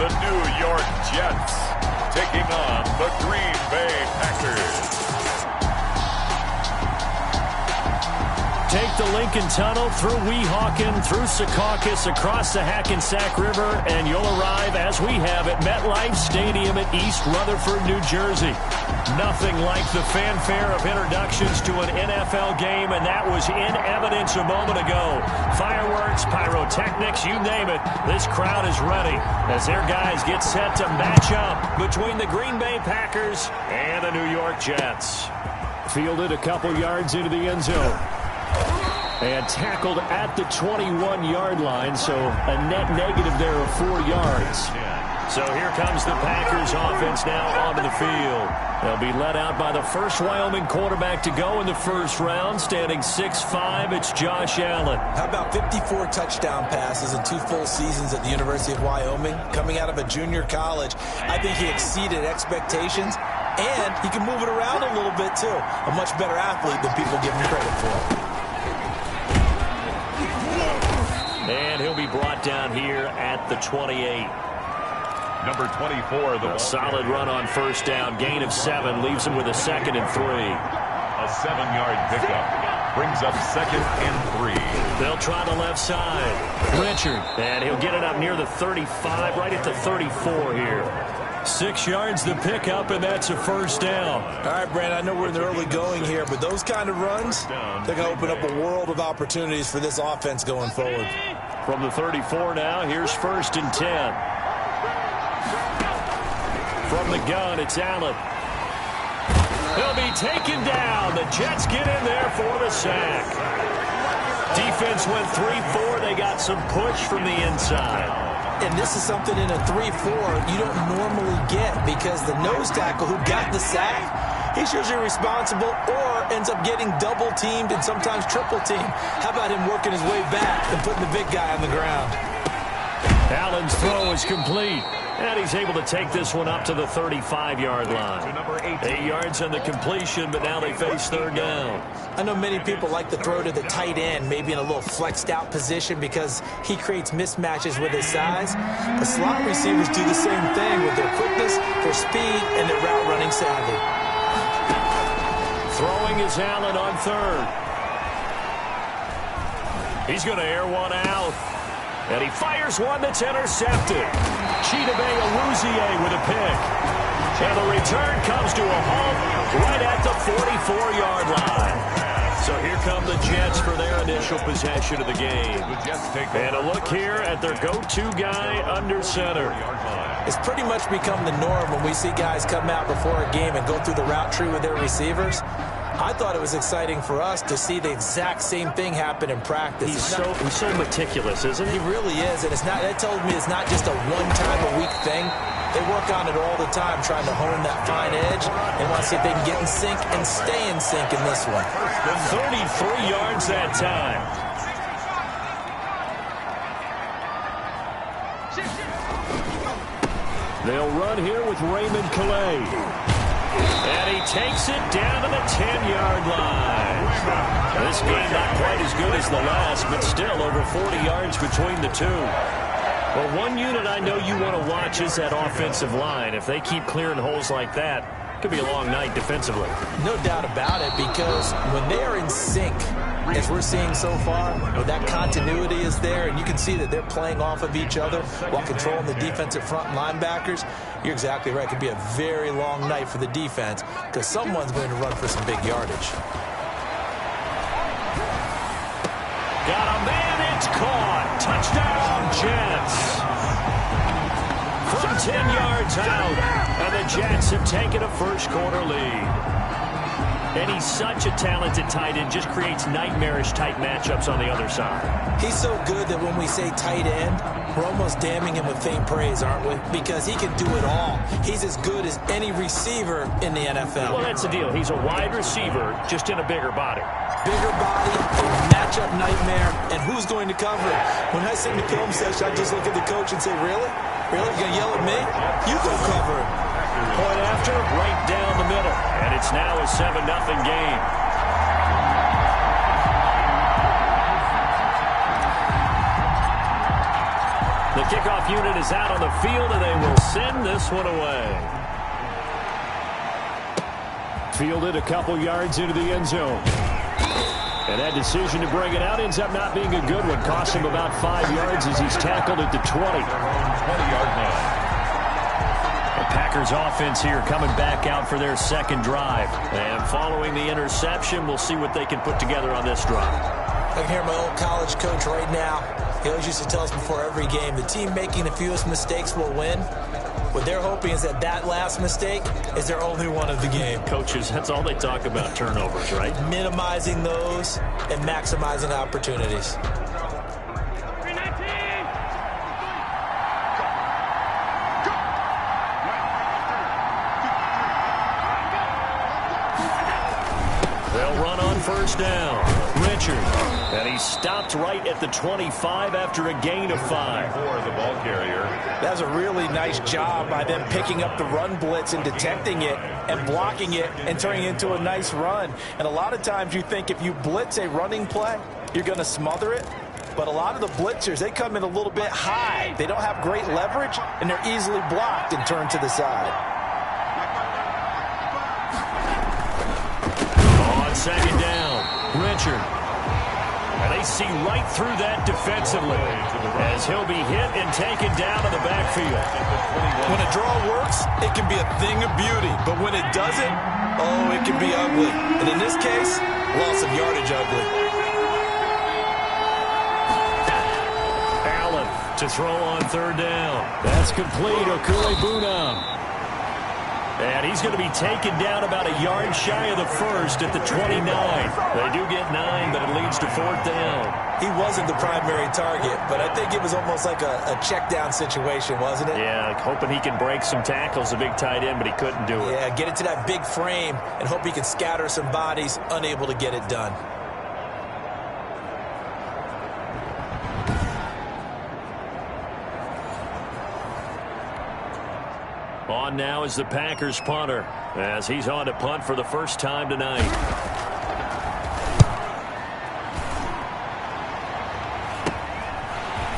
the New York Jets taking on the Green Bay Packers. Take the Lincoln Tunnel through Weehawken, through Secaucus, across the Hackensack River, and you'll arrive, as we have, at MetLife Stadium at East Rutherford, New Jersey. Nothing like the fanfare of introductions to an NFL game, and that was in evidence a moment ago. Fireworks, pyrotechnics, you name it. This crowd is ready as their guys get set to match up between the Green Bay Packers and the New York Jets. Fielded a couple yards into the end zone. And tackled at the 21-yard line, so a net negative there of 4 yards. So here comes the Packers offense now onto the field. They'll be led out by the first Wyoming quarterback to go in the first round, standing 6'5". It's Josh Allen. How about 54 touchdown passes in 2 full seasons at the University of Wyoming? Coming out of a junior college, I think he exceeded expectations, and he can move it around a little bit, too. A much better athlete than people give him credit for. And he'll be brought down here at the 28. Number 24, the solid run on first down. Gain of 7 leaves him with a 2nd and 3. A 7-yard pickup brings up 2nd and 3. They'll try the left side. Richard, and he'll get it up near the 35, right at the 34 here. 6 yards the pickup, and that's a first down. All right, Brandon, I know we're in the early going here, but those kind of runs, they're going to open up a world of opportunities for this offense going forward. From the 34 now, here's 1st and 10. From the gun, it's Allen. He'll be taken down. The Jets get in there for the sack. Defense went 3-4. They got some push from the inside. And this is something in a 3-4 you don't normally get, because the nose tackle who got the sack, he's usually responsible or ends up getting double-teamed and sometimes triple-teamed. How about him working his way back and putting the big guy on the ground? Allen's throw is complete. And he's able to take this one up to the 35-yard line. 8 yards on the completion, but now they face 3rd down. I know many people like to throw to the tight end, maybe in a little flexed-out position because he creates mismatches with his size. The slot receivers do the same thing with their quickness, their speed, and their route-running savvy. Throwing is Allen on 3rd. He's going to air one out. And he fires one that's intercepted. Chidobe Awuzie with a pick. And the return comes to a halt right at the 44-yard line. So here come the Jets for their initial possession of the game. And a look here at their go-to guy under center. It's pretty much become the norm when we see guys come out before a game and go through the route tree with their receivers. I thought it was exciting for us to see the exact same thing happen in practice. He's so meticulous, isn't he? He really is, and that tells me it's not just a one-time-a-week thing. They work on it all the time, trying to hone that fine edge. They want to see if they can get in sync and stay in sync in this one. 33 yards that time. They'll run here with Raymond Calais. And he takes it down to the 10-yard line. This game not quite as good as the last, but still over 40 yards between the two. Well, one unit I know you want to watch is that offensive line. If they keep clearing holes like that, it could be a long night defensively. No doubt about it, because when they are in sync, as we're seeing so far, where that continuity is there, and you can see that they're playing off of each other while controlling the defensive front linebackers, you're exactly right. It could be a very long night for the defense because someone's going to run for some big yardage. Got a man, it's caught. Touchdown, Jets. From 10 yards out, and the Jets have taken a first-quarter lead. And he's such a talented tight end, just creates nightmarish-type matchups on the other side. He's so good that when we say tight end, we're almost damning him with faint praise, aren't we? Because he can do it all. He's as good as any receiver in the NFL. Well, that's the deal. He's a wide receiver, just in a bigger body. Bigger body, a matchup nightmare, and who's going to cover it? When I sit in the film session, I just look at the coach and say, really? Really? You're going to yell at me? You go cover it. Point after, right down the middle. And it's now a 7-0 game. The kickoff unit is out on the field, and they will send this one away. Fielded a couple yards into the end zone. And that decision to bring it out ends up not being a good one. Cost him about 5 yards as he's tackled at the 20. 20-yard line. The Packers offense here coming back out for their second drive. And following the interception, we'll see what they can put together on this drive. I can hear my old college coach right now. He always used to tell us before every game, the team making the fewest mistakes will win. What they're hoping is that that last mistake is their only one of the game. Coaches, that's all they talk about, turnovers, right? Minimizing those and maximizing opportunities. They'll run on first down. Richard. And he stopped right at the 25 after a gain of 5. For the ball carrier. That was a really nice job by them picking up the run blitz and detecting it and blocking it and turning it into a nice run. And a lot of times you think if you blitz a running play, you're going to smother it. But a lot of the blitzers, they come in a little bit high. They don't have great leverage, and they're easily blocked and turned to the side. On second down, Richard. And they see right through that defensively as he'll be hit and taken down to the backfield. When a draw works, it can be a thing of beauty. But when it doesn't, oh, it can be ugly. And in this case, loss of yardage ugly. Allen to throw on third down. That's complete. Okuebuna. And he's going to be taken down about a yard shy of the first at the 29. They do get 9, but it leads to fourth down. He wasn't the primary target, but I think it was almost like a check down situation, wasn't it? Yeah, hoping he can break some tackles, a big tight end, but he couldn't do it. Yeah, get into that big frame and hope he can scatter some bodies, unable to get it done. On now is the Packers punter as he's on to punt for the first time tonight.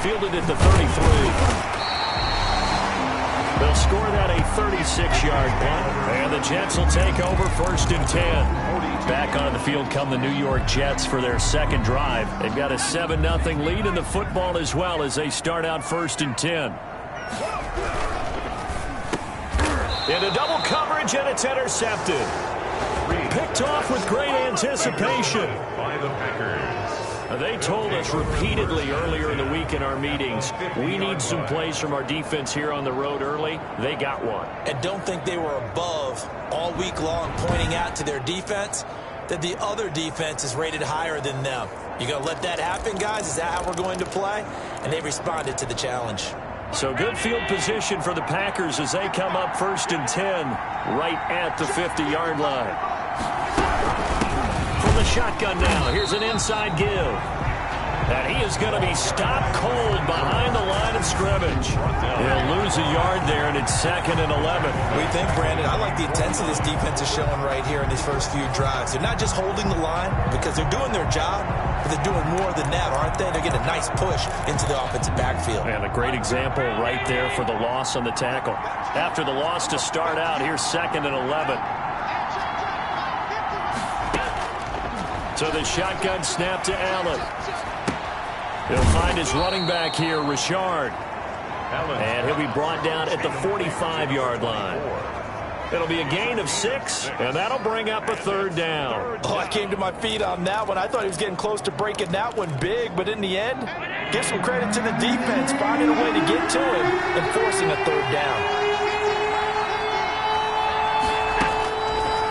Fielded at the 33. They'll score that a 36-yard punt. And the Jets will take over first and 10. Back on the field come the New York Jets for their second drive. They've got a 7-0 lead in the football as well as they start out first and 10. Into double coverage, and it's intercepted. Picked off with great anticipation. By the Packers. They told us repeatedly earlier in the week in our meetings, we need some plays from our defense here on the road early. They got one. And don't think they were above all week long pointing out to their defense that the other defense is rated higher than them. You going to let that happen, guys? Is that how we're going to play? And they responded to the challenge. So good field position for the Packers as they come up first and 10 right at the 50-yard line. From the shotgun now, here's an inside give. And he is going to be stopped cold behind the line of scrimmage. He'll lose a yard there, and it's second and 11. What do you think, Brandon? I like the intensity this defense is showing right here in these first few drives. They're not just holding the line because they're doing their job, but they're doing more than that, aren't they? They're getting a nice push into the offensive backfield. And a great example right there for the loss on the tackle. After the loss to start out, here's second and 11. So the shotgun snap to Allen. He'll find his running back here, Richard. And he'll be brought down at the 45-yard line. It'll be a gain of 6, and that'll bring up a third down. Oh, I came to my feet on that one. I thought he was getting close to breaking that one big, but in the end, give some credit to the defense, finding a way to get to him and forcing a third down.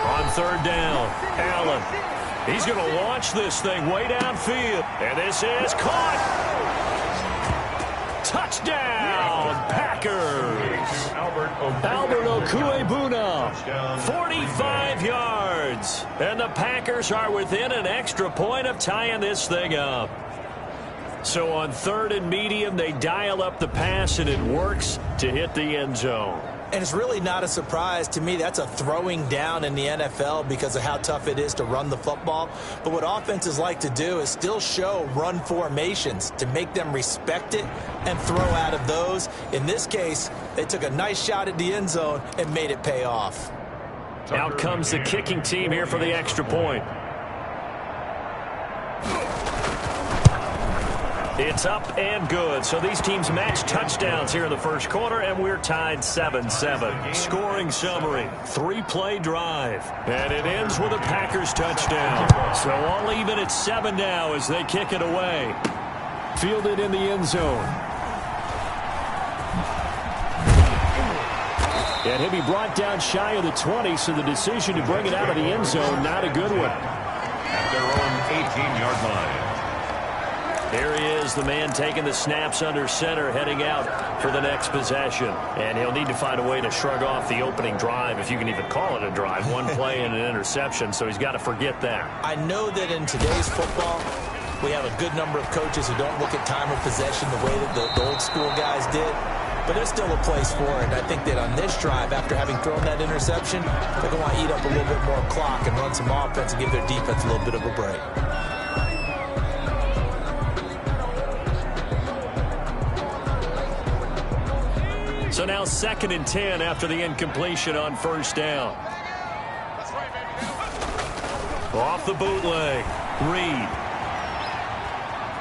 On third down, Allen. He's going to launch this thing way downfield. And this is caught. Touchdown, Packers. Albert Okuebuna, 45 yards. And the Packers are within an extra point of tying this thing up. So on third and medium, they dial up the pass, and it works to hit the end zone. And it's really not a surprise to me. That's a throwing down in the NFL because of how tough it is to run the football. But what offenses like to do is still show run formations to make them respect it and throw out of those. In this case, they took a nice shot at the end zone and made it pay off. Out comes the kicking team here for the extra point. It's up and good. So these teams match touchdowns here in the first quarter, and we're tied 7-7. Scoring summary, 3-play drive. And it ends with a Packers touchdown. So all even at 7 now as they kick it away. Fielded in the end zone. And he'll be brought down shy of the 20, so the decision to bring it out of the end zone, not a good one. At their own 18-yard line. There he is, the man taking the snaps under center, heading out for the next possession. And he'll need to find a way to shrug off the opening drive, if you can even call it a drive. One play and an interception, so he's got to forget that. I know that in today's football, we have a good number of coaches who don't look at time of possession the way that the old school guys did. But there's still a place for it. I think that on this drive, after having thrown that interception, they're going to want to eat up a little bit more clock and run some offense and give their defense a little bit of a break. So now 2nd and 10 after the incompletion on first down. Off the bootleg. Reed.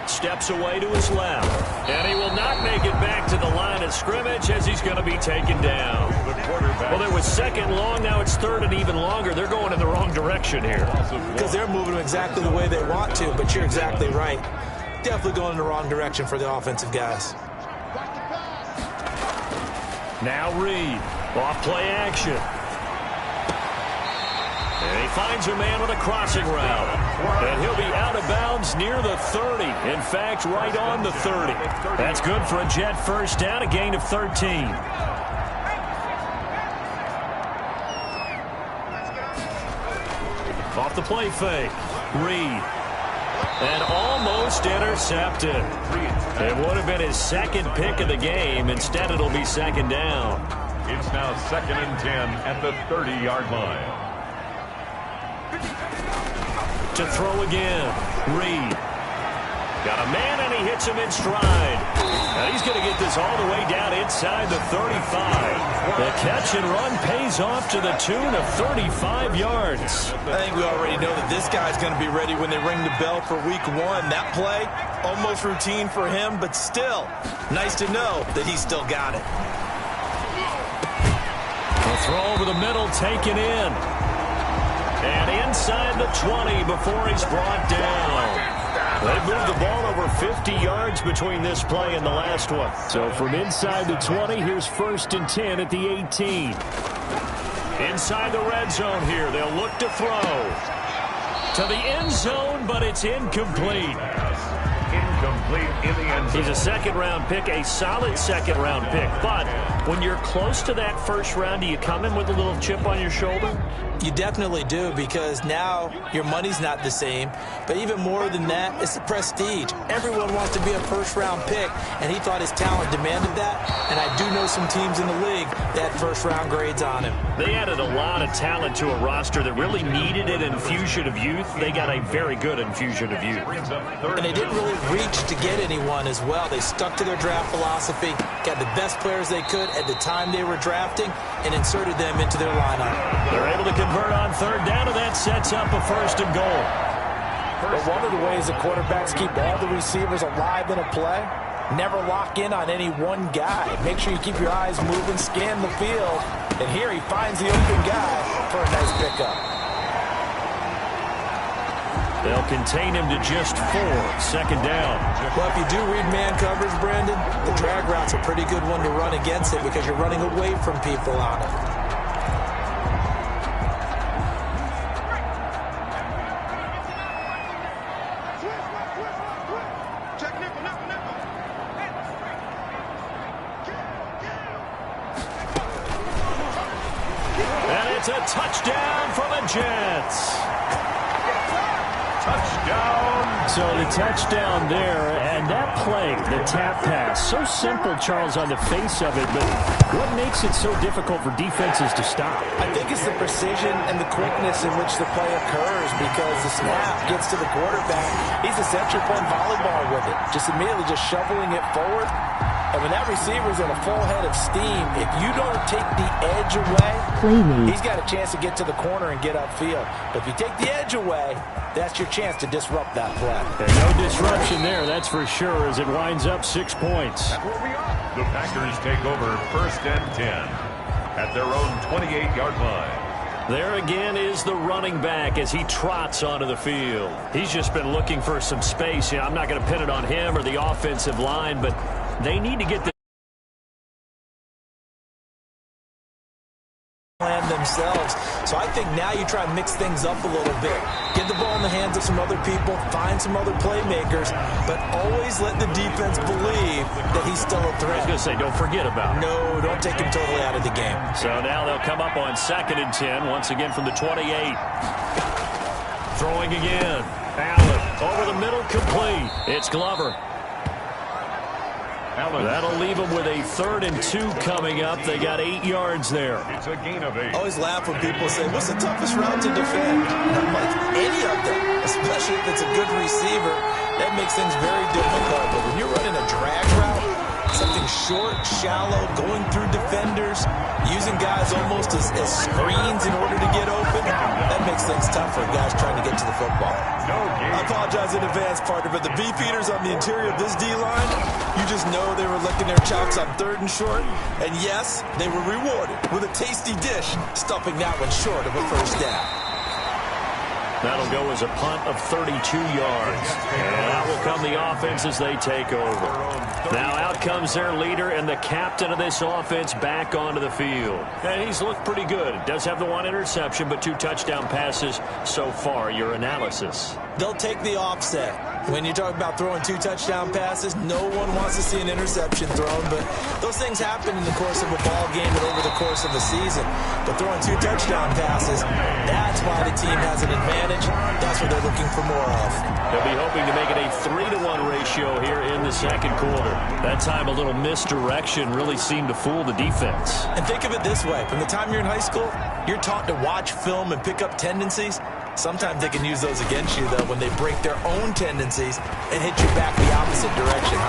Steps away to his left. And he will not make it back to the line of scrimmage as he's going to be taken down. Well, there was 2nd long. Now it's 3rd and even longer. They're going in the wrong direction here. Because they're moving exactly the way they want to, but you're exactly right. Definitely going in the wrong direction for the offensive guys. Now Reed, off play action. And he finds a man with a crossing route. And he'll be out of bounds near the 30. In fact, right on the 30. That's good for a Jet first down, a gain of 13. Off the play fake. Reed. And almost intercepted. It would have been his 2nd pick of the game. Instead, it'll be 2nd down. It's now 2nd and 10 at the 30-yard line. To throw again. Reed. Got a man, and he hits him in stride. Now he's going to get this all the way down inside the 35. The catch and run pays off to the tune of 35 yards. I think we already know that this guy's going to be ready when they ring the bell for week 1. That play, almost routine for him, but still, nice to know that he's still got it. A throw over the middle, taken in. And inside the 20 before he's brought down. They moved the ball over 50 yards between this play and the last one. So from inside the 20, here's 1st and 10 at the 18. Inside the red zone here, they'll look to throw. To the end zone, but it's incomplete. Incomplete in the end zone. He's a 2nd-round pick, a solid 2nd-round pick. But when you're close to that 1st round, do you come in with a little chip on your shoulder? You definitely do, because now your money's not the same. But even more than that, it's the prestige. Everyone wants to be a 1st-round pick, and he thought his talent demanded that. And I do know some teams in the league that had 1st-round grades on him. They added a lot of talent to a roster that really needed an infusion of youth. They got a very good infusion of youth. And they didn't really reach to get anyone as well. They stuck to their draft philosophy, got the best players they could at the time they were drafting, and inserted them into their lineup. They're able to convert on 3rd down, and that sets up a 1st and goal. But one of the ways the quarterbacks keep all the receivers alive in a play, never lock in on any one guy. Make sure you keep your eyes moving, scan the field, and here he finds the open guy for a nice pickup. They'll contain him to just 4, 2nd down. Well, if you do read man coverage, Brandon, the drag route's a pretty good one to run against it because you're running away from people on it. And it's a touchdown for the Jets. Touchdown, So the touchdown there, and that play, the tap pass, so simple, Charles, on the face of it, but what makes it so difficult for defenses to stop? I think it's the precision and the quickness in which the play occurs, because the snap gets to the quarterback. He's essentially playing volleyball with it, just immediately just shoveling it forward. And when that receiver's in a full head of steam, if you don't take the edge away, he's got a chance to get to the corner and get upfield. But if you take the edge away, that's your chance to disrupt that play. There's no disruption there, that's for sure, as it winds up 6 points. The Packers take over 1st and 10 at their own 28-yard line. There again is the running back as he trots onto the field. He's just been looking for some space. I'm not going to pin it on him or the offensive line, but they need to get the plan themselves. So I think now you try and mix things up a little bit. Get the ball in the hands of some other people, find some other playmakers, but always let the defense believe that he's still a threat. I was going to say, don't forget about it. No, don't take him totally out of the game. So now they'll come up on 2nd and 10, once again from the 28. Throwing again. Allen over the middle, complete. It's Glover. That'll leave them with a 3rd and 2 coming up. They got 8 yards there. It's a gain of 8. I always laugh when people say, what's the toughest route to defend? I'm like, any of them, especially if it's a good receiver. That makes things very difficult. But when you're running a drag route, something short, shallow, going through defenders, using guys almost as screens in order to get open, that makes things tough for guys trying to get to the football. I apologize in advance, partner, but the beefeaters on the interior of this D-line, you just know they were licking their chops on 3rd and short. And yes, they were rewarded with a tasty dish, stuffing that one short of a 1st down. That'll go as a punt of 32 yards. And out will come the offense as they take over. Now out comes their leader and the captain of this offense back onto the field. And he's looked pretty good. Does have the 1 interception, but 2 touchdown passes so far. Your analysis? They'll take the offset. When you talk about throwing 2 touchdown passes, no one wants to see an interception thrown, but those things happen in the course of a ball game and over the course of a season. But throwing 2 touchdown passes, that's why the team has an advantage. That's what they're looking for more of. They'll be hoping to make it a 3-to-1 ratio here in the 2nd quarter. That time a little misdirection really seemed to fool the defense. And think of it this way. From the time you're in high school, you're taught to watch film and pick up tendencies. Sometimes they can use those against you, though, when they break their own tendencies and hit you back the opposite direction.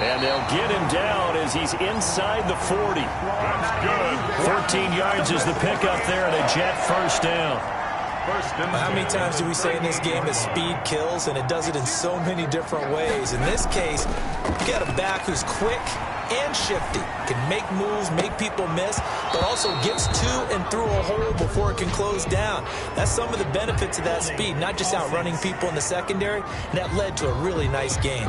And they'll get him down as he's inside the 40. That's good. 14 yards is the pickup there and a Jet 1st down. How many times do we say in this game that speed kills, and it does it in so many different ways? In this case, you got a back who's quick and shifty, can make moves, make people miss, but also gets to and through a hole before it can close down. That's some of the benefits of that speed, not just outrunning people in the secondary, and that led to a really nice game.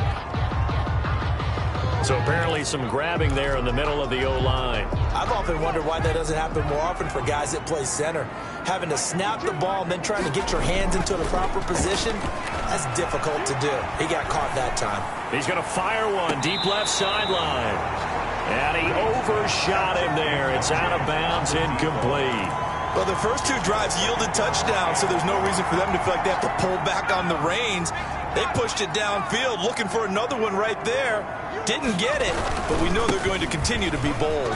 So apparently some grabbing there in the middle of the O-line. I've often wondered why that doesn't happen more often for guys that play center. Having to snap the ball and then trying to get your hands into the proper position, that's difficult to do. He got caught that time. He's going to fire one deep left sideline. And he overshot him there. It's out of bounds, incomplete. Well, the first 2 drives yielded touchdowns, so there's no reason for them to feel like they have to pull back on the reins. They pushed it downfield, looking for another one right there. Didn't get it, but we know they're going to continue to be bold.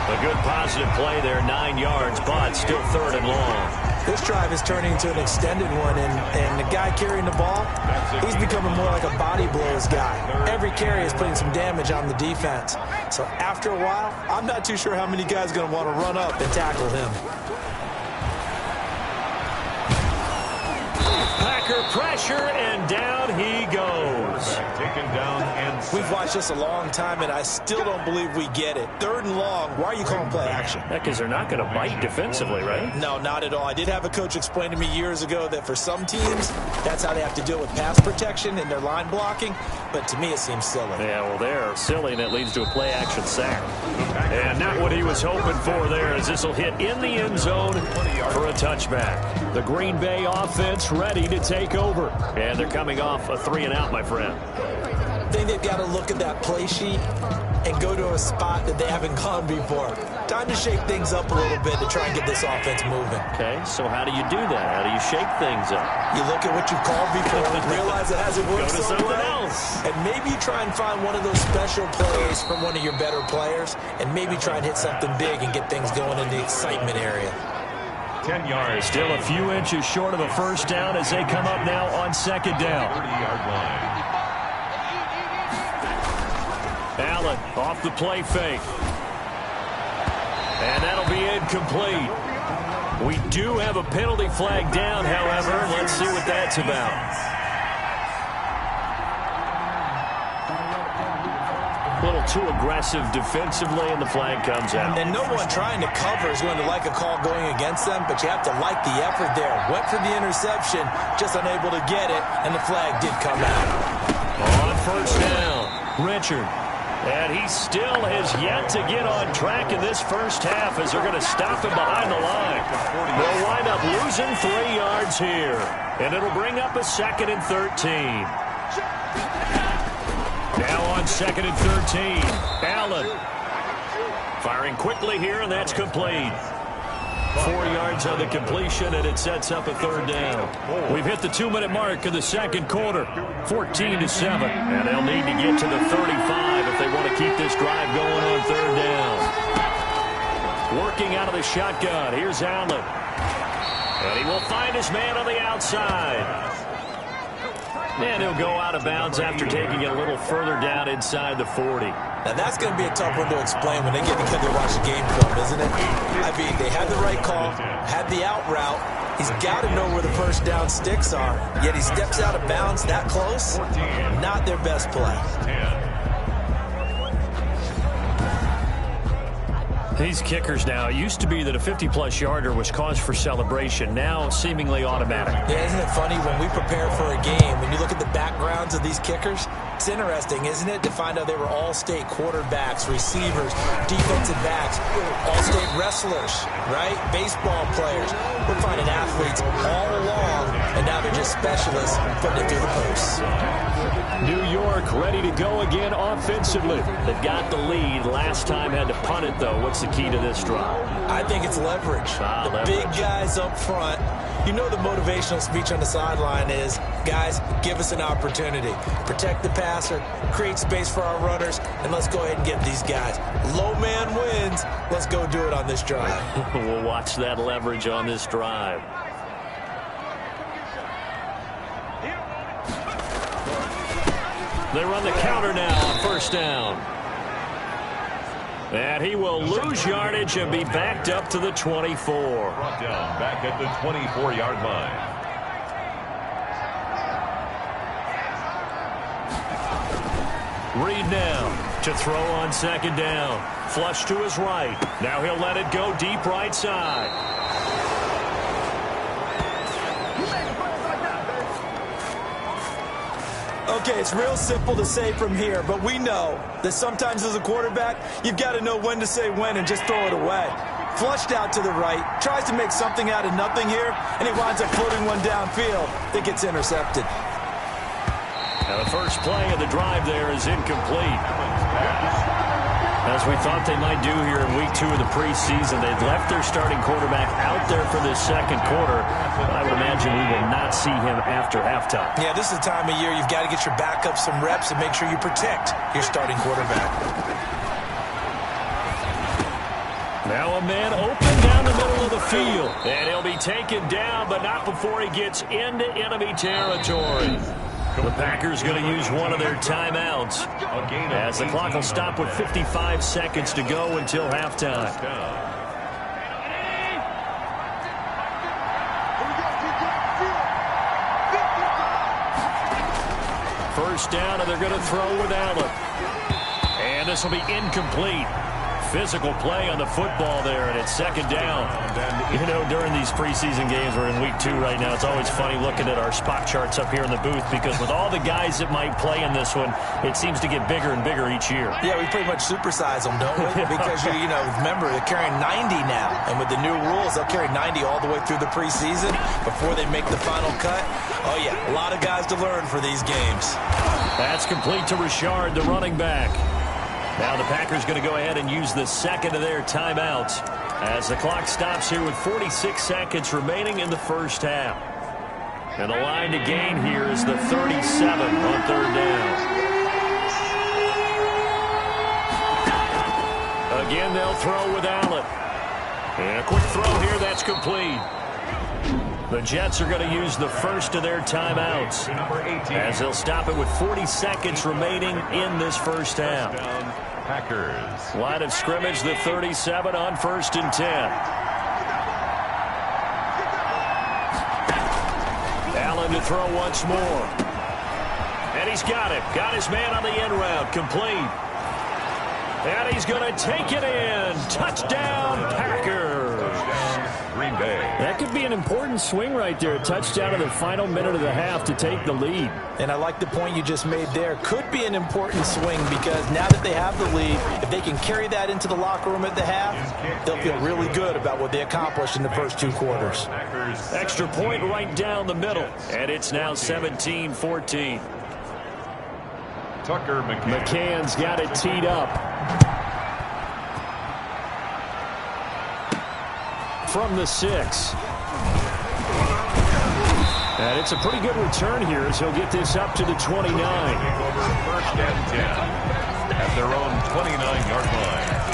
A good positive play there, 9 yards, but still 3rd and long. This drive is turning into an extended one, and the guy carrying the ball, he's becoming more like a body blows guy. Every carry is putting some damage on the defense. So after a while, I'm not too sure how many guys are going to want to run up and tackle him. Packer pressure, and down he goes. Taken down and We've watched this a long time, and I still don't believe we get it. 3rd and long, why are you calling play action? Because they're not going to bite defensively, right? No, not at all. I did have a coach explain to me years ago that for some teams, that's how they have to deal with pass protection and their line blocking. But to me, it seems silly. Yeah, well, they're silly, and it leads to a play-action sack. And not what he was hoping for there, as this will hit in the end zone for a touchback. The Green Bay offense ready to take over. And they're coming off a 3-and-out, my friend. think they've got to look at that play sheet and go to a spot that they haven't gone before. Time to shake things up a little bit to try and get this offense moving. Okay, so how do you do that? How do you shake things up? You look at what you've called before, realize it hasn't worked Go to so something well, else. and maybe try and find one of those special plays from one of your better players, and maybe try and hit something big and get things going in the excitement area. 10 yards. Still a few inches short of a first down as they come up now on second down. 30-yard line. Allen off the play fake. And that'll be incomplete. We do have a penalty flag down, however. Let's see what that's about. A little too aggressive defensively, and the flag comes out. And no one trying to cover is going to like a call going against them, but you have to like the effort there. Went for the interception, just unable to get it, and the flag did come out. On first down, Richard. And he still has yet to get on track in this first half as they're going to stop him behind the line. They'll wind up losing 3 yards here. And it'll bring up a 2nd and 13. Now on 2nd and 13, Allen. Firing quickly here, and that's complete. 4 yards on the completion, and it sets up a 3rd down. We've hit the 2-minute mark of the second quarter, 14-7. And they'll need to get to the 35 if they want to keep this drive going on 3rd down. Working out of the shotgun, here's Allen. And he will find his man on the outside. And he'll go out of bounds after taking it a little further down inside the 40. Now, that's going to be a tough one to explain when they get together and watch the game film, isn't it? I mean, they had the right call, had the out route. He's got to know where the first down sticks are, yet he steps out of bounds that close. Not their best play. These kickers now, it used to be that a 50-plus yarder was cause for celebration. Now, seemingly automatic. Yeah, isn't it funny when we prepare for a game, when you look at the backgrounds of these kickers, it's interesting, isn't it, to find out they were all-state quarterbacks, receivers, defensive backs, all-state wrestlers, right? Baseball players. We're finding athletes all along, and now they're just specialists putting it through the posts. New York ready to go again offensively. They've got the lead. Last time had to punt it, though. What's the key to this drive? I think it's leverage. Leverage. Big guys up front. You know the motivational speech on the sideline is, guys, give us an opportunity. Protect the passer, create space for our runners, and let's go ahead and get these guys. Low man wins. Let's go do it on this drive. We'll watch that leverage on this drive. They run the counter now on first down. And he will lose yardage and be backed up to the 24. Brought down back at the 24-yard line. Reed now to throw on second down. Flush to his right. Now he'll let it go deep right side. Okay, it's real simple to say from here, but we know that sometimes as a quarterback, you've got to know when to say when and just throw it away. Flushed out to the right, tries to make something out of nothing here, and he winds up floating one downfield that gets intercepted. Now the first play of the drive there is incomplete. As we thought they might do here in week 2 of the preseason, they've left their starting quarterback out there for this second quarter. I would imagine we will not see him after halftime. Yeah, this is the time of year you've got to get your backup some reps and make sure you protect your starting quarterback. Now a man open down the middle of the field. And he'll be taken down, but not before he gets into enemy territory. The Packers going to use one of their timeouts as the clock will stop with 55 seconds to go until halftime. First down, and they're going to throw with Allen. And this will be incomplete. Physical play on the football there, and it's second down. You know, during these preseason games, we're in week 2 right now. It's always funny looking at our spot charts up here in the booth because with all the guys that might play in this one, it seems to get bigger and bigger each year. Yeah, we pretty much supersize them, don't we? Because, you know, remember, they're carrying 90 now. And with the new rules, they'll carry 90 all the way through the preseason before they make the final cut. Oh, yeah, a lot of guys to learn for these games. That's complete to Richard, the running back. Now the Packers going to go ahead and use the second of their timeouts as the clock stops here with 46 seconds remaining in the first half. And the line to gain here is the 37 on third down. Again, they'll throw with Allen. And a quick throw here, that's complete. The Jets are going to use the first of their timeouts as they'll stop it with 40 seconds remaining in this first half. Packers. Line of scrimmage, the 37 on 1st and 10. Allen to throw once more. And he's got it. Got his man on the end route. Complete. And he's going to take it in. Touchdown, Packers. Touchdown, Green Bay. That could be an important swing right there. A touchdown in the final minute of the half to take the lead. And I like the point you just made there. Could be an important swing because now that they have the lead, if they can carry that into the locker room at the half, they'll feel really good about what they accomplished in the first 2 quarters. Extra point right down the middle. And it's now 17-14. Tucker McCann. McCann's got it teed up. From the 6. And it's a pretty good return here as he'll get this up to the 29. Over 1st and 10 at their own 29-yard line.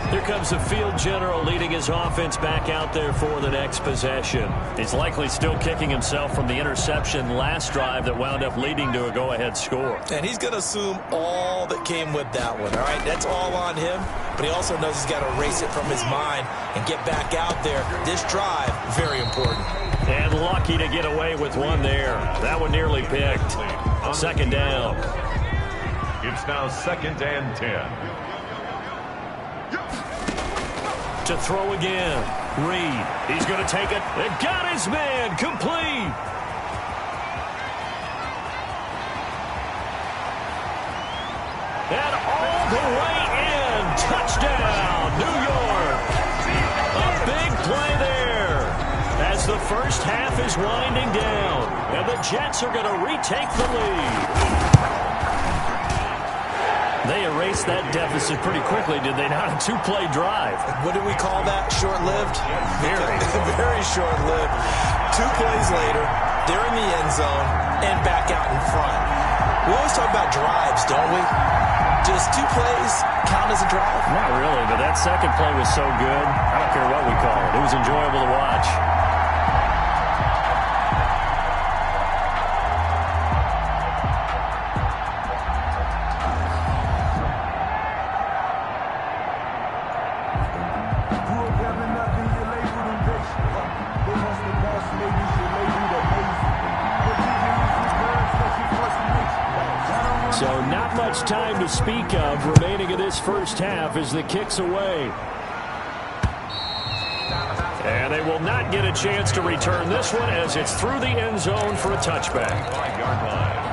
Here comes the field general leading his offense back out there for the next possession. He's likely still kicking himself from the interception last drive that wound up leading to a go-ahead score. And he's going to assume all that came with that one, all right? That's all on him, but he also knows he's got to erase it from his mind and get back out there. This drive, very important. And lucky to get away with one there. That one nearly picked. 2nd down. It's now 2nd and 10. To throw again. Reed. He's going to take it. And got his man. Complete. And all the way in. Touchdown, New York. A big play there as the first half is winding down. And the Jets are going to retake the lead. They erased that deficit pretty quickly, did they not? A 2-play drive. What do we call that? Short-lived? Very. Very short-lived. 2 plays later, they're in the end zone and back out in front. We always talk about drives, don't we? Does 2 plays count as a drive? Not really, but that second play was so good. I don't care what we call it. It was enjoyable to watch. So not much time to speak of remaining in this first half as the kick's away. And they will not get a chance to return this one as it's through the end zone for a touchback. 5-yard line.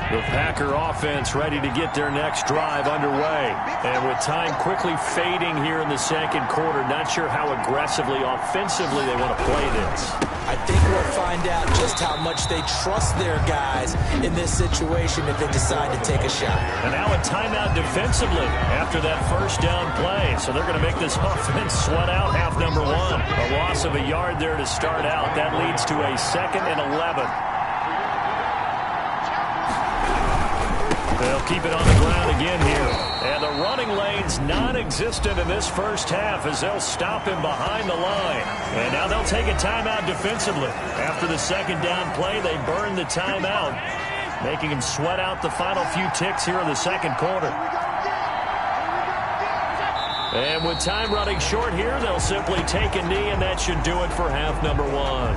The Packer offense ready to get their next drive underway. And with time quickly fading here in the second quarter, not sure how aggressively, offensively they want to play this. I think we'll find out just how much they trust their guys in this situation if they decide to take a shot. And now a timeout defensively after that first down play. So they're going to make this offense sweat out half number 1. A loss of a yard there to start out. That leads to a 2nd and 11. They'll keep it on the ground again here. And the running lane's non-existent in this first half as they'll stop him behind the line. And now they'll take a timeout defensively. After the second down play, they burn the timeout, making him sweat out the final few ticks here in the second quarter. And with time running short here, they'll simply take a knee, and that should do it for half number 1.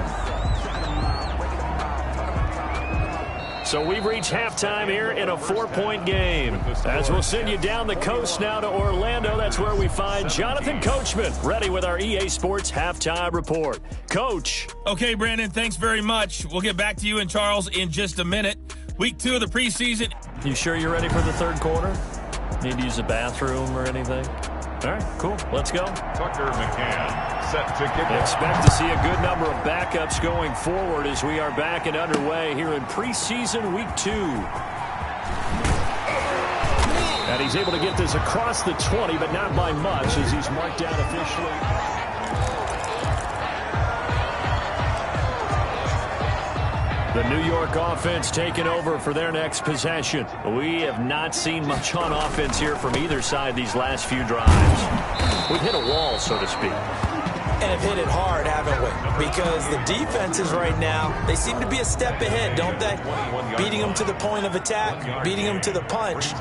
So we've reached halftime here in a 4-point game. As we'll send you down the coast now to Orlando, that's where we find Jonathan Coachman, ready with our EA Sports Halftime Report. Coach. Okay, Brandon, thanks very much. We'll get back to you and Charles in just a minute. Week 2 of the preseason. You sure you're ready for the third quarter? Need to use the bathroom or anything? All right, cool. Let's go. Tucker McCann. set to kick off. Expect to see a good number of backups going forward as we are back and underway here in preseason week 2. And he's able to get this across the 20, but not by much as he's marked down officially. The New York offense taking over for their next possession. We have not seen much on offense here from either side these last few drives. We've hit a wall, so to speak. And have hit it hard, haven't we? Because the defenses right now, they seem to be a step ahead, don't they? Beating them to the point of attack, beating them to the punch.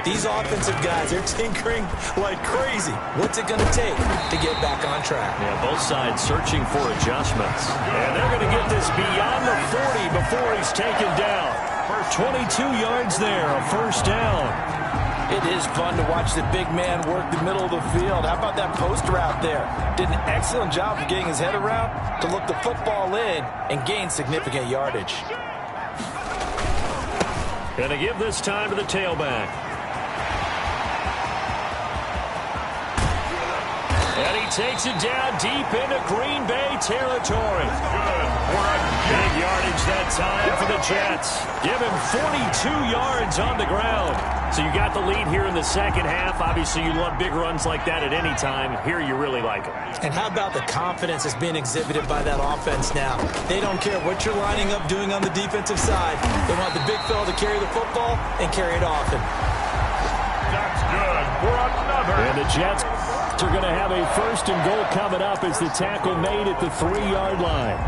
These offensive guys, they're tinkering like crazy. What's it going to take to get back on track? Yeah, both sides searching for adjustments. And they're going to get this beyond the 40 before he's taken down. 22 yards there, a first down. It is fun to watch the big man work the middle of the field. How about that post route there? Did an excellent job of getting his head around to look the football in and gain significant yardage. Going to give this time to the tailback. And he takes it down deep into Green Bay territory. Big yardage that time for the Jets. Give him 42 yards on the ground. So you got the lead here in the second half. Obviously, you love big runs like that at any time. Here, you really like them. And how about the confidence that's being exhibited by that offense now? They don't care what you're lining up doing on the defensive side. They want the big fella to carry the football and carry it often. That's good for another. And the Jets are going to have a first and goal coming up as the tackle made at the 3-yard line.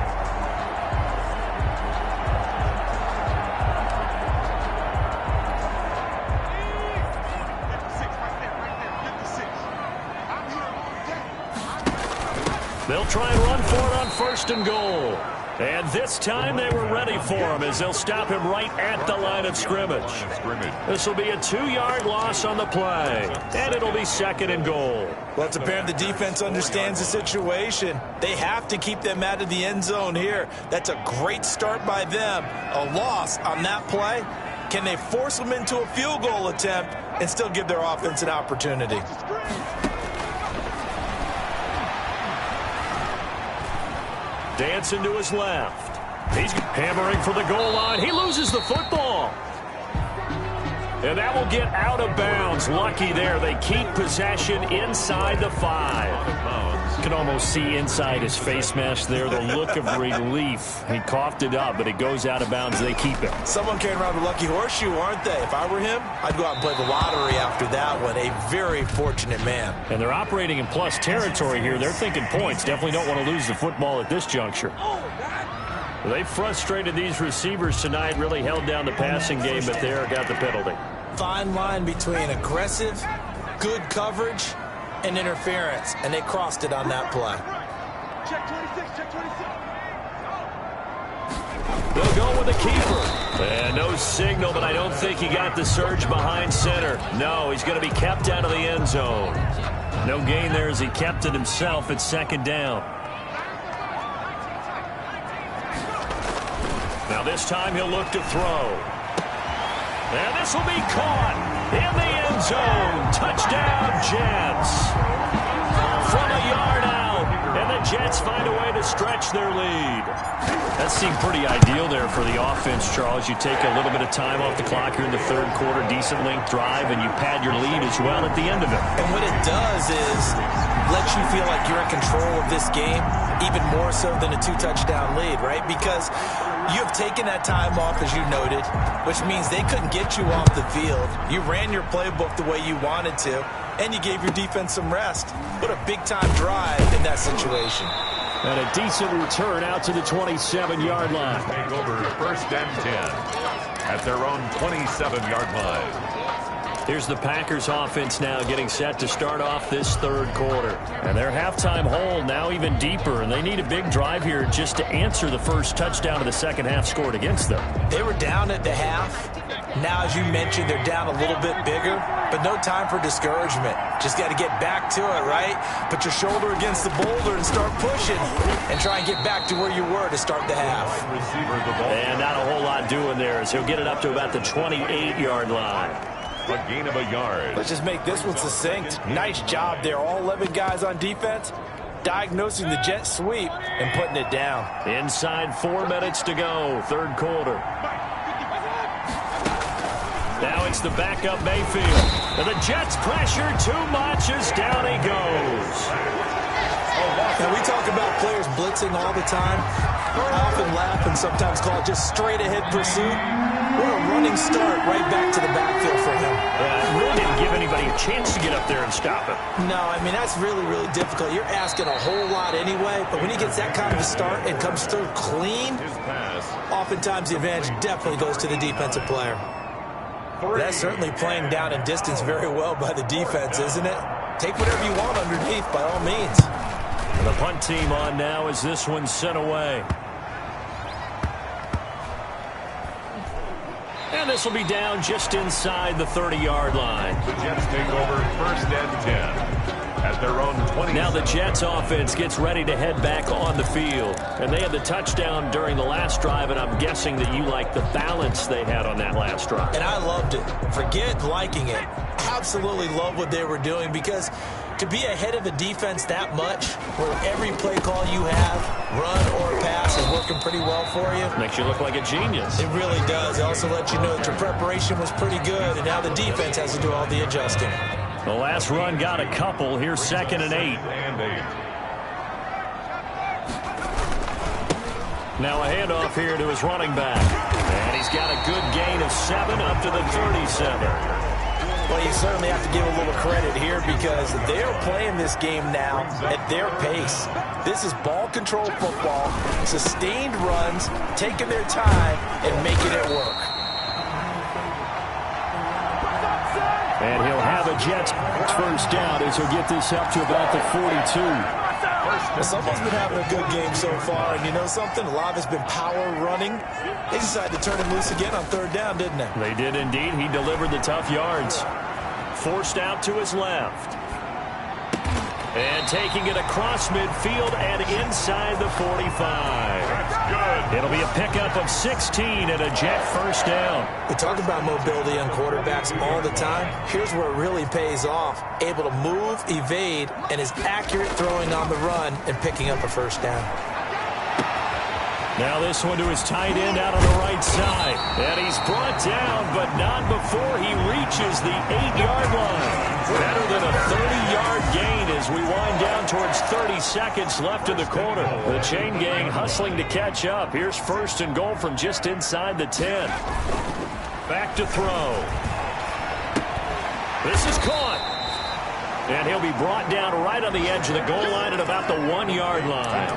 They'll try and run for it on first and goal. And this time they were ready for him as they'll stop him right at the line of scrimmage. This will be a 2-yard loss on the play. And it'll be second and goal. Well, it's apparent the defense understands the situation. They have to keep them out of the end zone here. That's a great start by them. A loss on that play. Can they force them into a field goal attempt and still give their offense an opportunity? Dancing to his left. He's hammering for the goal line. He loses the football. And that will get out of bounds. Lucky there. They keep possession inside the 5. You can almost see inside his face mask there the look of relief. He coughed it up, but it goes out of bounds. They keep it. Someone carrying around the lucky horseshoe, aren't they? If I were him, I'd go out and play the lottery after that one. A very fortunate man. And they're operating in plus territory here. They're thinking points. Definitely don't want to lose the football at this juncture. They frustrated these receivers tonight, really held down the passing game, but there got the penalty. Fine line between aggressive, good coverage, and interference, and they crossed it on that play. Check 26, check 26. They'll go with the keeper. And no signal, but I don't think he got the surge behind center. No, he's going to be kept out of the end zone. No gain there as he kept it himself at second down. Now this time he'll look to throw. And this will be caught in the end zone. Touchdown, Jets. From a yard out. And the Jets find a way to stretch their lead. That seemed pretty ideal there for the offense, Charles. You take a little bit of time off the clock here in the third quarter, decent length drive, and you pad your lead as well at the end of it. And what it does is let you feel like you're in control of this game, even more so than a 2-touchdown lead, right? Because you have taken that time off, as you noted, which means they couldn't get you off the field. You ran your playbook the way you wanted to, and you gave your defense some rest. What a big-time drive in that situation. And a decent return out to the 27-yard line. Take over first and 10 at their own 27-yard line. Here's the Packers offense now getting set to start off this third quarter. And their halftime hole now even deeper, and they need a big drive here just to answer the first touchdown of the second half scored against them. They were down at the half. Now, as you mentioned, they're down a little bit bigger, but no time for discouragement. Just got to get back to it, right? Put your shoulder against the boulder and start pushing and try and get back to where you were to start the half. And not a whole lot doing there as he'll get it up to about the 28-yard line. A gain of a yard. Let's just make this one succinct. Nice job there. All 11 guys on defense diagnosing the jet sweep and putting it down. Inside 4 minutes to go, third quarter. Now it's the backup Mayfield. And the Jets pressure too much as down he goes. Now, we talk about players blitzing all the time. I often laugh and sometimes call it just straight-ahead pursuit. What a running start right back to the backfield for him. Yeah, really didn't give anybody a chance to get up there and stop him. No, I mean, that's really, really difficult. You're asking a whole lot anyway, but when he gets that kind of a start and comes through clean, oftentimes the advantage definitely goes to the defensive player. That's certainly playing down and distance very well by the defense, isn't it? Take whatever you want underneath, by all means. And the punt team on now as this one's sent away. And this will be down just inside the 30-yard line. The Jets take over first and 10 at their own 20. Now the Jets offense gets ready to head back on the field. And they had the touchdown during the last drive, and I'm guessing that you like the balance they had on that last drive. And I loved it. Forget liking it. Absolutely love what they were doing, because to be ahead of a defense that much, where every play call you have, run or pass, is working pretty well for you. Makes you look like a genius. It really does. It also lets you know that your preparation was pretty good, and now the defense has to do all the adjusting. The last run got a couple. Here's 2nd and 8. Now a handoff here to his running back. And he's got a good gain of 7 up to the 37. Well, you certainly have to give a little credit here because they're playing this game now at their pace. This is ball control football, sustained runs, taking their time and making it work. And he'll have a Jets first down as he'll get this up to about the 42. Well, someone's been having a good game so far, and you know something? A lot has been power running. They decided to turn him loose again on 3rd down, didn't they? They did indeed. He delivered the tough yards. Forced out to his left. And taking it across midfield and inside the 45. That's good. It'll be a pickup of 16 and a Jet first down. We talk about mobility on quarterbacks all the time. Here's where it really pays off. Able to move, evade, and is accurate throwing on the run and picking up a first down. Now this one to his tight end out on the right side. And he's brought down, but not before he reaches the 8-yard line. Better than a 30-yard gain as we wind down towards 30 seconds left in the quarter. The chain gang hustling to catch up. Here's 1st and goal from just inside the 10. Back to throw. This is caught. And he'll be brought down right on the edge of the goal line at about the 1-yard line.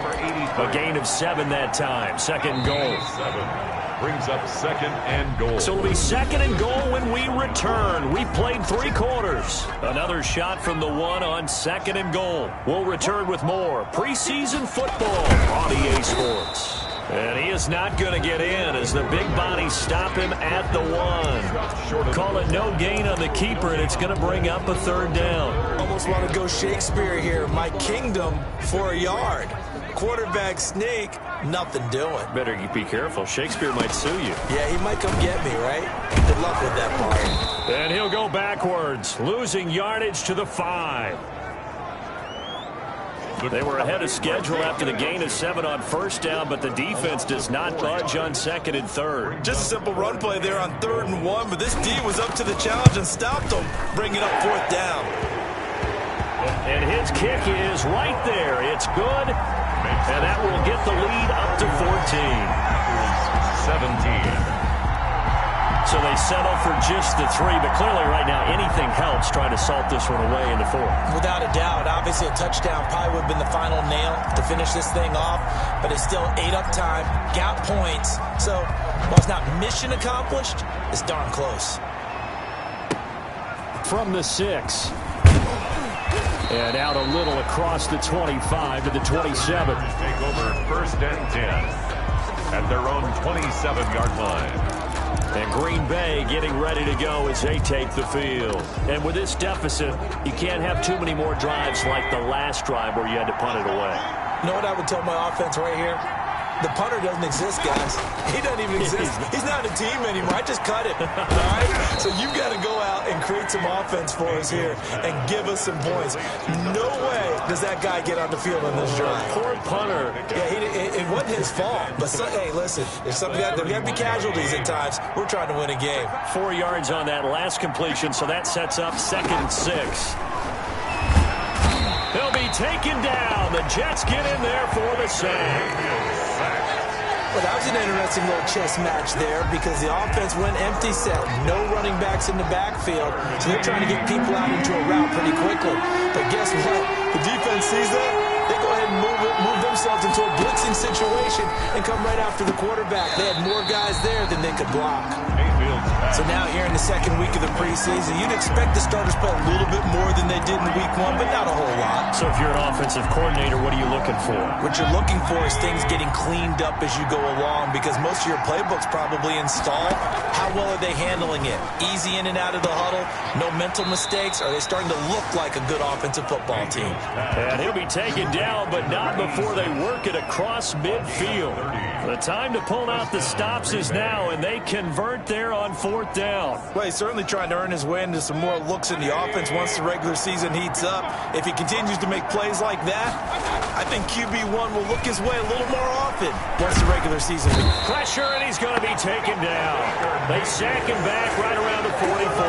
A gain of 7 that time. 2nd goal. 7 brings up 2nd and goal. So it'll be 2nd and goal when we return. We played 3 quarters. Another shot from the 1 on 2nd and goal. We'll return with more preseason football on EA Sports. And he is not going to get in as the big bodies stop him at the 1. Call it no gain on the keeper, and it's going to bring up a 3rd down. Almost want to go Shakespeare here. My kingdom for a yard. Quarterback sneak, nothing doing. Better be careful. Shakespeare might sue you. Yeah, he might come get me, right? Good luck with that part. And he'll go backwards, losing yardage to the 5. They were ahead of schedule after the gain of 7 on 1st down, but the defense does not budge on 2nd and 3rd. Just a simple run play there on 3rd and 1, but this D was up to the challenge and stopped them, bringing up 4th down. And his kick is right there. It's good, and that will get the lead up to 14. 17. So they settle for just the 3, but clearly right now anything helps trying to salt this one away in the 4th. Without a doubt. Obviously a touchdown probably would have been the final nail to finish this thing off, but it's still 8 up time, got points. So while it's not mission accomplished, it's darn close. From the 6. And out a little across the 25 to the 27. Take over 1st and 10 at their own 27-yard line. And Green Bay getting ready to go as they take the field. And with this deficit, you can't have too many more drives like the last drive where you had to punt it away. You know what I would tell my offense right here? The punter doesn't exist, guys. He doesn't even exist. He's not a team anymore. I just cut it. All right? So you've got to go out and create some offense for us here and give us some points. No way does that guy get on the field on this drive. Poor punter. Yeah, it wasn't his fault. But, hey, listen, there's got to be casualties at times. We're trying to win a game. 4 yards on that last completion, so that sets up 2nd and 6. He'll be taken down. The Jets get in there for the sack. Well, that was an interesting little chess match there because the offense went empty set. No running backs in the backfield, so they're trying to get people out into a route pretty quickly. But guess what? The defense sees that. They go ahead and move themselves into a blitzing situation and come right after the quarterback. They had more guys there than they could block. So now here in the 2nd week of the preseason, you'd expect the starters play a little bit more than they did in week 1, but not a whole lot. So if you're an offensive coordinator, what are you looking for? What you're looking for is things getting cleaned up as you go along because most of your playbook's probably installed. How well are they handling it? Easy in and out of the huddle? No mental mistakes? Are they starting to look like a good offensive football team? And he'll be taken down, but not before they work it across midfield. The time to pull out the stops is now, and they convert there on 4th down. Well, he's certainly trying to earn his way into some more looks in the offense once the regular season heats up. If he continues to make plays like that, I think QB1 will look his way a little more often once the regular season begins. Pressure, and he's going to be taken down. They sack him back right around the 44.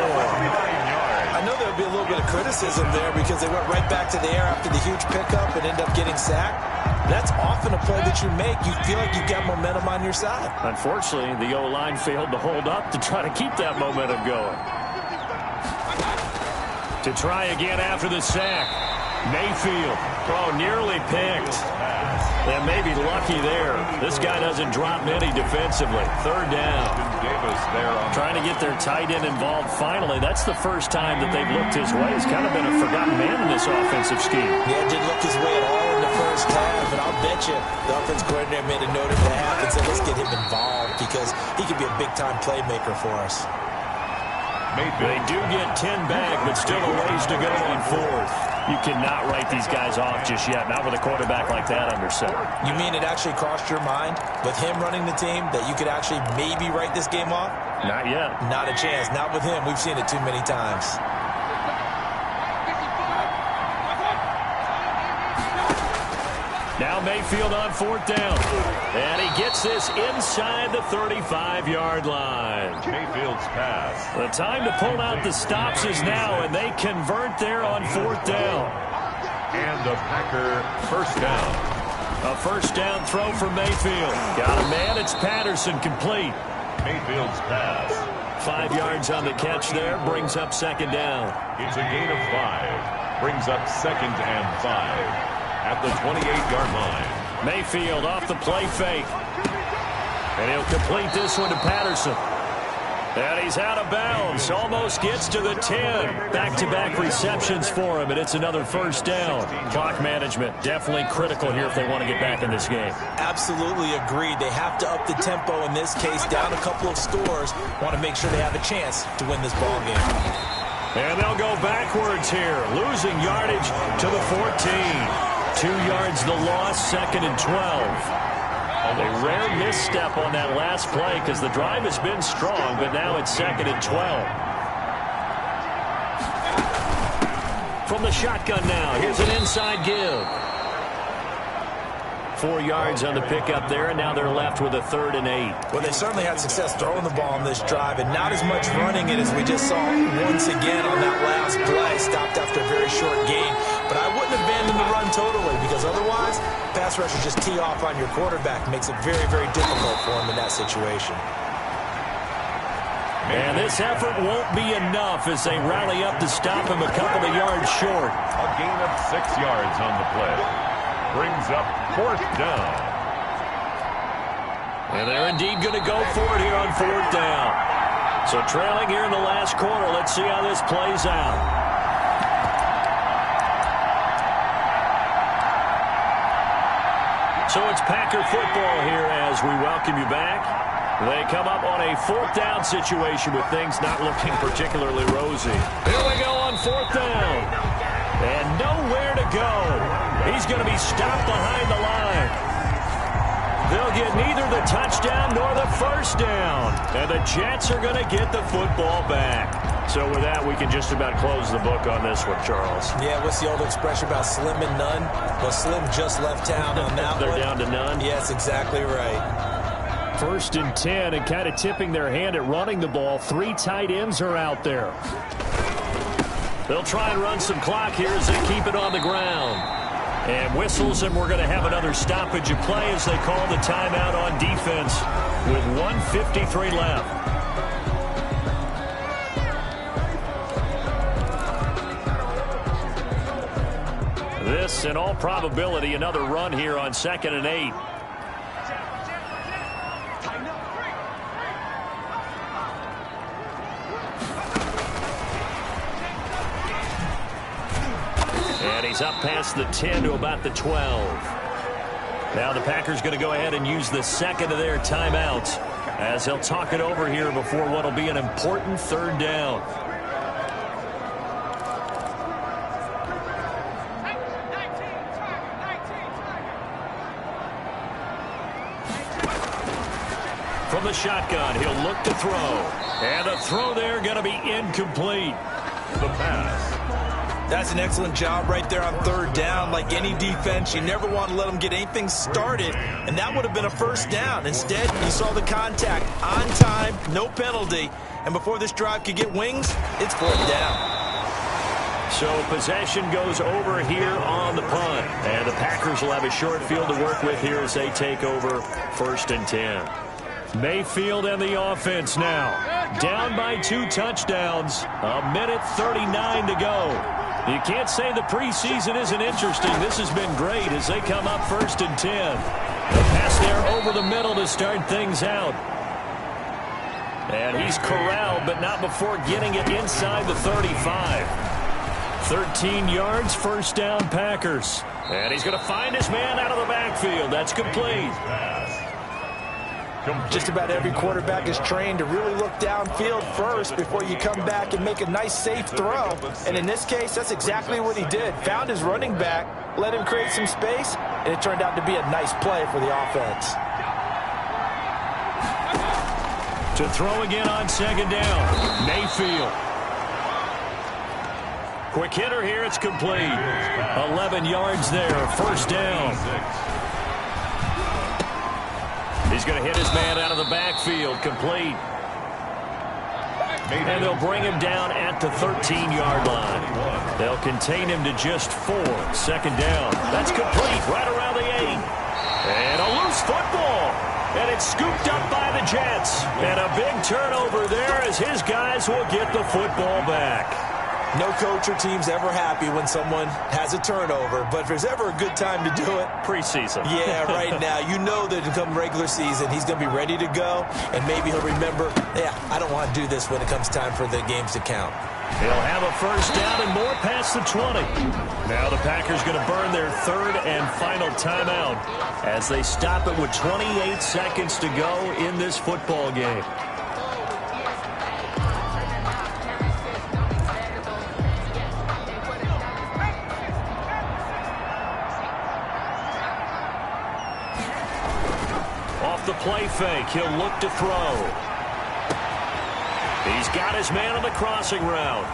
I know there'll be a little bit of criticism there because they went right back to the air after the huge pickup and end up getting sacked. That's often a play that you make. You feel like you've got momentum on your side. Unfortunately, the O-line failed to hold up to try to keep that momentum going. To try again after the sack. Mayfield. Oh, nearly picked. They may be lucky there. This guy doesn't drop many defensively. 3rd down. Trying to get their tight end involved finally. That's the first time that they've looked his way. He's kind of been a forgotten man in this offensive scheme. Yeah, didn't look his way at all in the first half, and I'll bet you the offense coordinator made a note of the half and said, let's get him involved because he could be a big-time playmaker for us. They do get 10 back, but still a ways to go on 4th. You cannot write these guys off just yet, not with a quarterback like that under center. You mean it actually crossed your mind with him running the team that you could actually maybe write this game off? Not yet. Not a chance. Not with him. We've seen it too many times. Now Mayfield on 4th down. And he gets this inside the 35-yard line. Mayfield's pass. The time to pull out the stops is now, and they convert there on 4th down. And the Packer 1st down. A 1st down throw for Mayfield. Got a man. It's Patterson complete. Mayfield's pass. 5 yards on the catch there. Brings up 2nd down. It's a gain of 5. Brings up 2nd and 5. At the 28-yard line. Mayfield off the play fake. And he'll complete this one to Patterson. And he's out of bounds. Almost gets to the 10. Back-to-back receptions for him, and it's another 1st down. Clock management definitely critical here if they want to get back in this game. Absolutely agreed. They have to up the tempo in this case, down a couple of scores. Want to make sure they have a chance to win this ball game. And they'll go backwards here, losing yardage to the 14. 2 yards the loss, 2nd and 12. A rare misstep on that last play because the drive has been strong, but now it's 2nd and 12. From the shotgun now, here's an inside give. 4 yards on the pickup there, and now they're left with a 3rd and 8. Well, they certainly had success throwing the ball on this drive, and not as much running it as we just saw once again on that last play. Stopped after a very short gain. But I wouldn't abandon the run totally because otherwise, pass rushers just tee off on your quarterback. Makes it very, very difficult for him in that situation. And this effort won't be enough as they rally up to stop him a couple of yards short. A gain of 6 yards on the play. Brings up 4th down. And they're indeed going to go for it here on 4th down. So trailing here in the last quarter. Let's see how this plays out. So it's Packer football here as we welcome you back. They come up on a 4th down situation with things not looking particularly rosy. Here we go on 4th down. And nowhere to go. He's going to be stopped behind the line. They'll get neither the touchdown nor the first down. And the Jets are going to get the football back. So with that, we can just about close the book on this one, Charles. Yeah, what's the old expression about slim and none? Well, Slim just left town on that They're one. down to none? Yes, exactly right. 1st and 10, and kind of tipping their hand at running the ball. 3 tight ends are out there. They'll try and run some clock here as they keep it on the ground. And whistles, and we're going to have another stoppage of play as they call the timeout on defense with 1:53 left. This, in all probability, another run here on 2nd and 8. And he's up past the 10 to about the 12. Now the Packers going to go ahead and use the second of their timeouts as they'll talk it over here before what will be an important 3rd down. From the shotgun, he'll look to throw. And the throw there going to be incomplete. The pass. That's an excellent job right there on 3rd down. Like any defense, you never want to let them get anything started, and that would have been a first down. Instead, you saw the contact on time, no penalty, and before this drive could get wings, it's 4th down. So possession goes over here on the punt, and the Packers will have a short field to work with here as they take over 1st and 10. Mayfield and the offense now. Down by 2 touchdowns. 1:39 to go. You can't say the preseason isn't interesting. This has been great as they come up 1st and 10. The pass there over the middle to start things out. And he's corralled, but not before getting it inside the 35. 13 yards, 1st down Packers. And he's going to find his man out of the backfield. That's complete. Just about every quarterback is trained to really look downfield first before you come back and make a nice, safe throw. And in this case, that's exactly what he did. Found his running back, let him create some space, and it turned out to be a nice play for the offense. To throw again on 2nd down, Mayfield. Quick hitter here, it's complete. 11 yards there, 1st down. He's going to hit his man out of the backfield, complete. And they'll bring him down at the 13-yard line. They'll contain him to just 4. 2nd down. That's complete, right around the 8. And a loose football. And it's scooped up by the Jets. And a big turnover there as his guys will get the football back. No coach or team's ever happy when someone has a turnover, but if there's ever a good time to do it, preseason. Yeah, right now. You know that come regular season, he's going to be ready to go, and maybe he'll remember, yeah, I don't want to do this when it comes time for the games to count. He'll have a 1st down and more past the 20. Now the Packers going to burn their 3rd and final timeout as they stop it with 28 seconds to go in this football game. The play fake. He'll look to throw. He's got his man on the crossing route.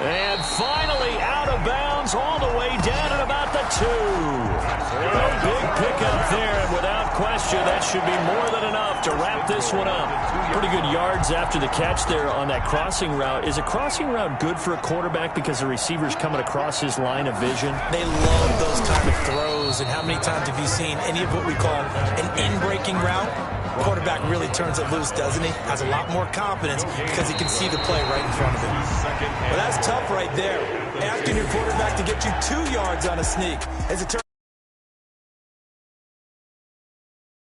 And finally out of bounds all the way down at about the 2. A big pickup there, and without question, that should be more than enough to wrap this one up. Pretty good yards after the catch there on that crossing route. Is a crossing route good for a quarterback because the receiver's coming across his line of vision? They love those kind of throws, and how many times have you seen any of what we call an in-breaking route? Quarterback really turns it loose, doesn't he? Has a lot more confidence because he can see the play right in front of him. Well, that's tough right there. Asking your quarterback to get you 2 yards on a sneak. As it turns